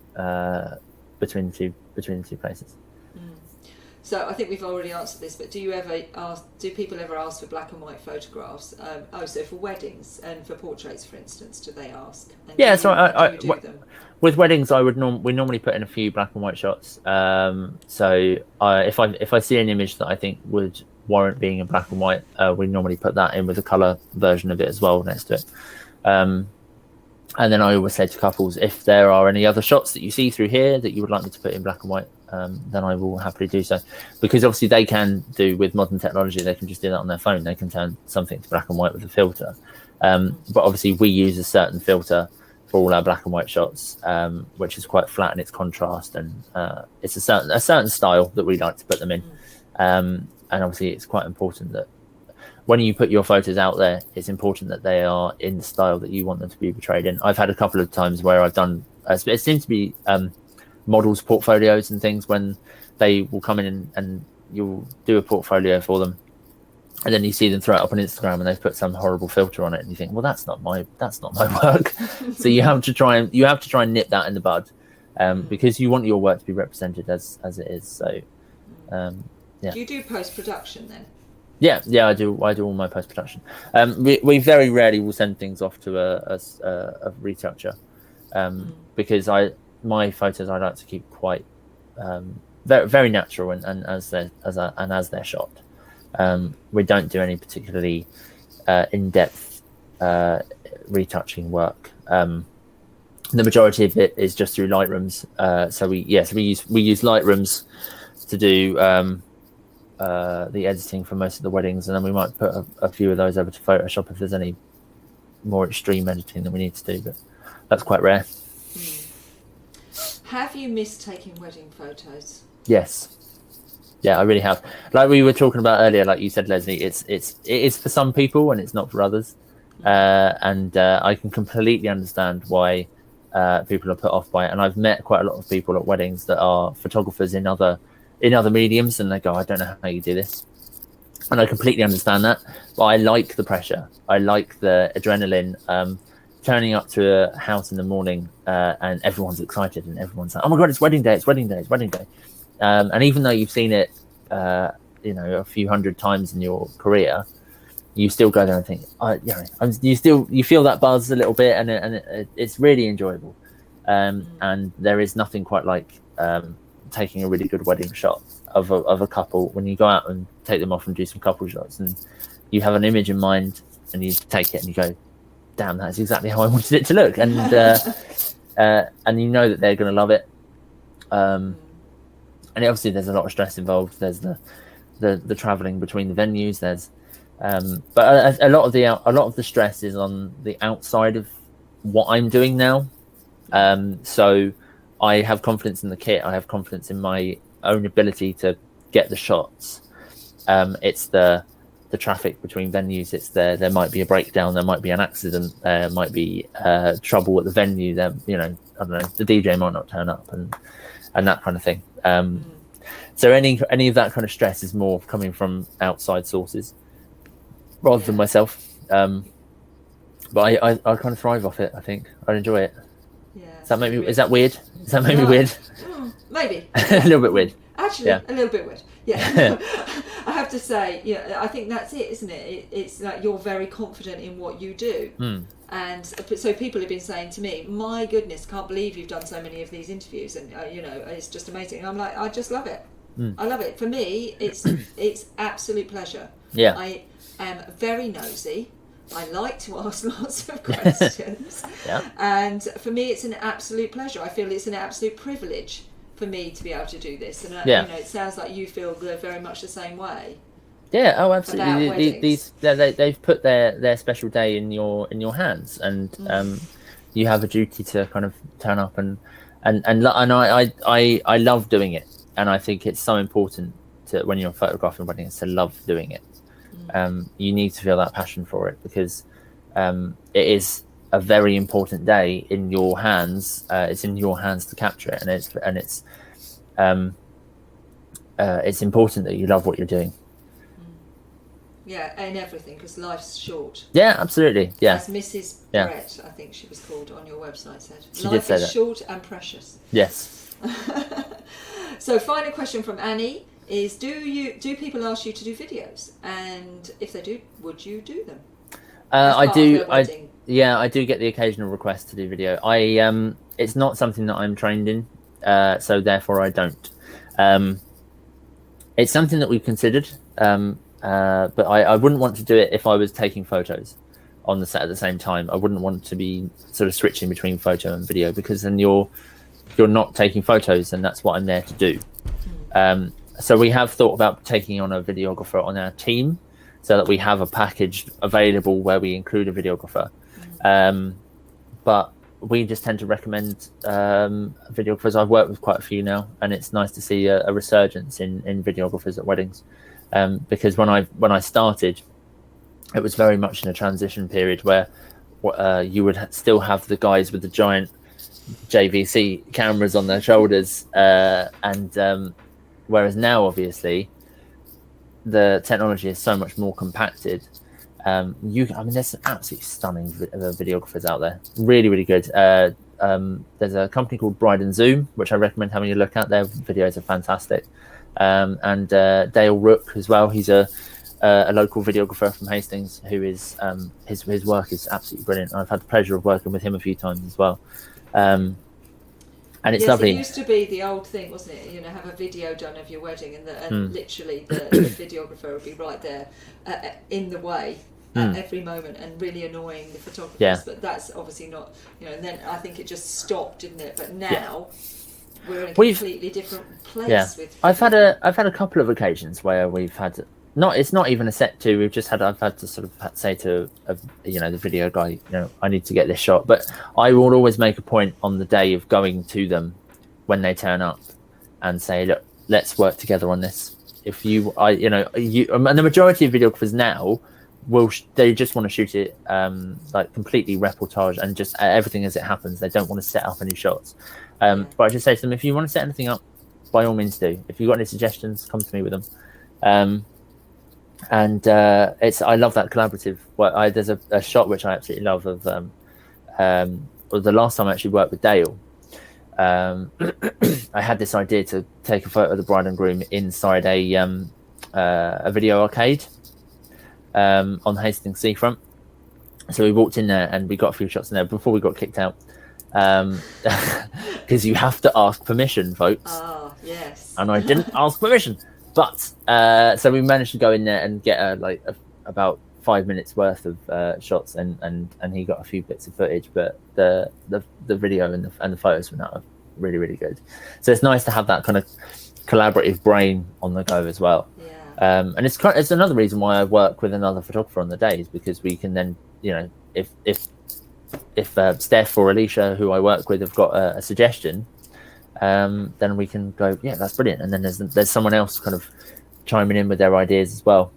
between the two places. So I think we've already answered this, but do people ever ask for black and white photographs? So for weddings and for portraits, for instance, do they ask? And do you do them? With weddings, we normally put in a few black and white shots. So if I see an image that I think would warrant being in black and white, we normally put that in with a color version of it as well next to it. And then I always say to couples, if there are any other shots that you see through here that you would like me to put in black and white, then I will happily do so. Because obviously they can do, with modern technology, they can just do that on their phone. They can turn something to black and white with a filter. But obviously we use a certain filter for all our black and white shots, which is quite flat in its contrast, and it's a certain style that we like to put them in. And obviously it's quite important that when you put your photos out there, it's important that they are in the style that you want them to be portrayed in. I've had a couple of times where I've done, it seems to be models' portfolios and things, when they will come in and you'll do a portfolio for them, and then you see them throw it up on Instagram and they've put some horrible filter on it, and you think, well, that's not my work. So you have to try and nip that in the bud, because you want your work to be represented as it is. So yeah. Do you do post-production then? Yeah, I do all my post-production. We very rarely will send things off to a retoucher, because my photos I like to keep quite very, very natural and as they're shot. We don't do any particularly in-depth retouching work. The majority of it is just through Lightrooms. So we use Lightrooms to do the editing for most of the weddings, and then we might put a few of those over to Photoshop if there's any more extreme editing that we need to do, but that's quite rare. have you missed taking wedding photos? Yes. Yeah, I really have. Like we were talking about earlier, like you said, Lesley, it is for some people and it's not for others. And I can completely understand why people are put off by it. And I've met quite a lot of people at weddings that are photographers in other mediums, and they go, I don't know how you do this. And I completely understand that. But I like the pressure. I like the adrenaline. Turning up to a house in the morning and everyone's excited and everyone's like, oh my God, it's wedding day, it's wedding day, it's wedding day. And even though you've seen it, a few hundred times in your career, you still go there and think, you feel that buzz a little bit, and it's really enjoyable. And there is nothing quite like taking a really good wedding shot of a couple when you go out and take them off and do some couple shots, and you have an image in mind, and you take it and you go, damn, that's exactly how I wanted it to look, and you know that they're going to love it. And obviously there's a lot of stress involved. There's the traveling between the venues. There's but a lot of the stress is on the outside of what I'm doing now. So I have confidence in the kit. I have confidence in my own ability to get the shots. It's the traffic between venues. It's there might be a breakdown. There might be an accident. There might be trouble at the venue. There, I don't know. The DJ might not turn up and that kind of thing. So any of that kind of stress is more coming from outside sources rather than myself. But I kind of thrive off it. I think I enjoy it. Yeah. Is that weird? Does that make me weird? Maybe. A little bit weird. Actually, a little bit weird. Yeah. I have to say, I think that's it, isn't it? It's like you're very confident in what you do. And so people have been saying to me, my goodness, can't believe you've done so many of these interviews, and it's just amazing. And I'm like, I just love it. I love it. For me, it's absolute pleasure. Yeah. I am very nosy. I like to ask lots of questions. And for me, it's an absolute pleasure. I feel it's an absolute privilege for me to be able to do this. And it sounds like you feel very much the same way. Yeah, oh, absolutely. They've put their special day in your hands, and you have a duty to kind of turn up and I love doing it, and I think it's so important to, when you're photographing weddings, to love doing it. You need to feel that passion for it, because it is a very important day in your hands. It's in your hands to capture it, and it's important that you love what you're doing. Yeah, in everything, because life's short. Yeah, absolutely. Yeah. As Mrs. Brett, I think she was called on your website, said. She did say that. Life is short and precious. Yes. So, final question from Annie is: Do people ask you to do videos? And if they do, would you do them? I do. I do get the occasional request to do video. It's not something that I'm trained in, so therefore I don't. It's something that we've considered. But I wouldn't want to do it if I was taking photos on the set at the same time. I wouldn't want to be sort of switching between photo and video, because then you're not taking photos, and that's what I'm there to do. So we have thought about taking on a videographer on our team, so that we have a package available where we include a videographer. But we just tend to recommend videographers. I've worked with quite a few now, and it's nice to see a resurgence in videographers at weddings. Because when I started, it was very much in a transition period where you would still have the guys with the giant JVC cameras on their shoulders, and whereas now, obviously, the technology is so much more compacted. There's some absolutely stunning videographers out there, really, really good. There's a company called Bride and Zoom, which I recommend having a look at. Their videos are fantastic. And Dale Rook as well. He's a local videographer from Hastings who is his work is absolutely brilliant. I've had the pleasure of working with him a few times as well. And it's lovely. It used to be the old thing, wasn't it? Have a video done of your wedding, and literally the videographer would be right there in the way at every moment, and really annoying the photographers. Yeah. But that's obviously not, and then I think it just stopped, didn't it? But now. Yeah. We're in a completely different place. Yeah. I've had a couple of occasions where we've had it's not even a set to. I've had to sort of say to the video guy, I need to get this shot. But I will always make a point on the day of going to them when they turn up and say, look, let's work together on this. If and the majority of videographers now they just want to shoot it like completely reportage and just everything as it happens. They don't want to set up any shots. But I just say to them, if you want to set anything up, by all means do. If you've got any suggestions, come to me with them. I love that collaborative work. There's a shot which I absolutely love of the last time I actually worked with Dale. I had this idea to take a photo of the bride and groom inside a video arcade on Hastings Seafront. So we walked in there and we got a few shots in there before we got kicked out, because you have to ask permission, folks. Oh, yes. And I didn't ask permission, but so we managed to go in there and get about 5 minutes worth of shots, and he got a few bits of footage, but the video and the photos were not really, really good. So it's nice to have that kind of collaborative brain on the go as well. Yeah. And it's another reason why I work with another photographer on the days, because we can then, if Steph or Alicia, who I work with, have got a suggestion, then we can go, yeah, that's brilliant, and then there's someone else kind of chiming in with their ideas as well.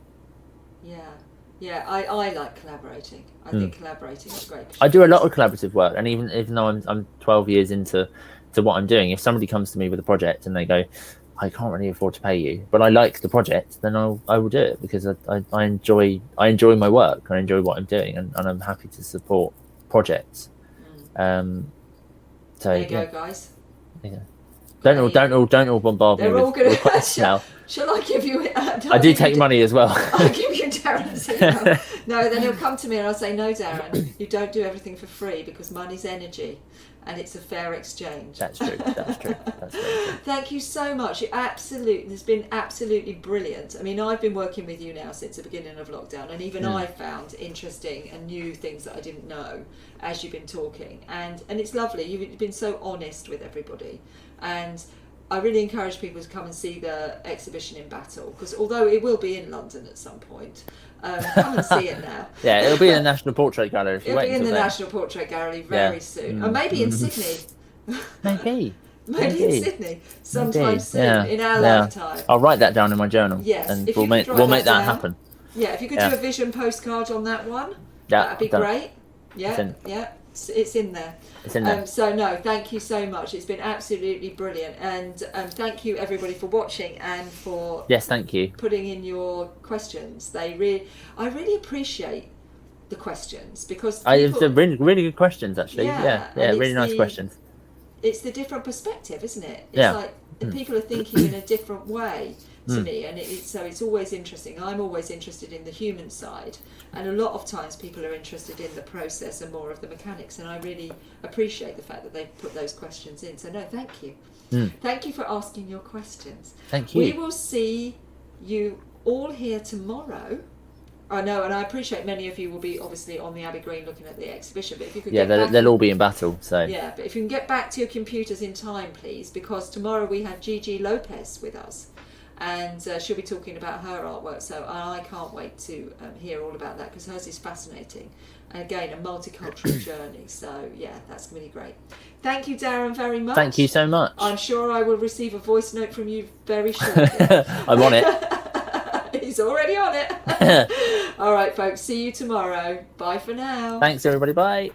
Yeah, I like collaborating. I think collaborating is great. I do a lot of collaborative work, and even though I'm 12 years into what I'm doing, if somebody comes to me with a project and they go, I can't really afford to pay you, but I like the project, then I will do it, because I enjoy my work, I enjoy what I'm doing, and I'm happy to support projects. So there you go, guys. Yeah. Don't all bombard me with requests now. Shall I give you? I do take money as well. I'll give you Darren's email. No, then he'll come to me and I'll say, no, Darren, you don't do everything for free, because money's energy, and it's a fair exchange. That's true. That's true. That's very true. Thank you so much. It's been absolutely brilliant. I mean, I've been working with you now since the beginning of lockdown, and even I found interesting and new things that I didn't know as you've been talking, and it's lovely. You've been so honest with everybody, and I really encourage people to come and see the exhibition in Battle, because although it will be in London at some point, come and see it now. Yeah, it'll be in the National Portrait Gallery. It'll be in the National Portrait Gallery very soon, or maybe in Sydney. Maybe in Sydney sometime soon, in our lifetime. I'll write that down in my journal. Yes, and we'll make that happen. Yeah, if you could do a vision postcard on that one, that'd be great. Yeah, it's in there. It's in there. So no, thank you so much. It's been absolutely brilliant, and thank you everybody for watching and for thank you, putting in your questions. I really appreciate the questions, because they're really, really good questions actually. Yeah, really nice questions. It's the different perspective, isn't it? It's like people are thinking in a different way to me, and so it's always interesting. I'm always interested in the human side, and a lot of times people are interested in the process and more of the mechanics, and I really appreciate the fact that they've put those questions in. So no, thank you. Thank you for asking your questions. Thank you. We will see you all here tomorrow. I know, and I appreciate many of you will be obviously on the Abbey Green looking at the exhibition, but if you could they'll all be in Battle, so yeah, but if you can get back to your computers in time, please, because tomorrow we have Gigi Lopez with us, and she'll be talking about her artwork, so I can't wait to hear all about that, because hers is fascinating, and again, a multicultural journey. So yeah, that's going to be great. Thank you, Darren, very much. Thank you so much. I'm sure I will receive a voice note from you very shortly. I'm on it. He's already on it. All right, folks, see you tomorrow. Bye for now. Thanks everybody, bye.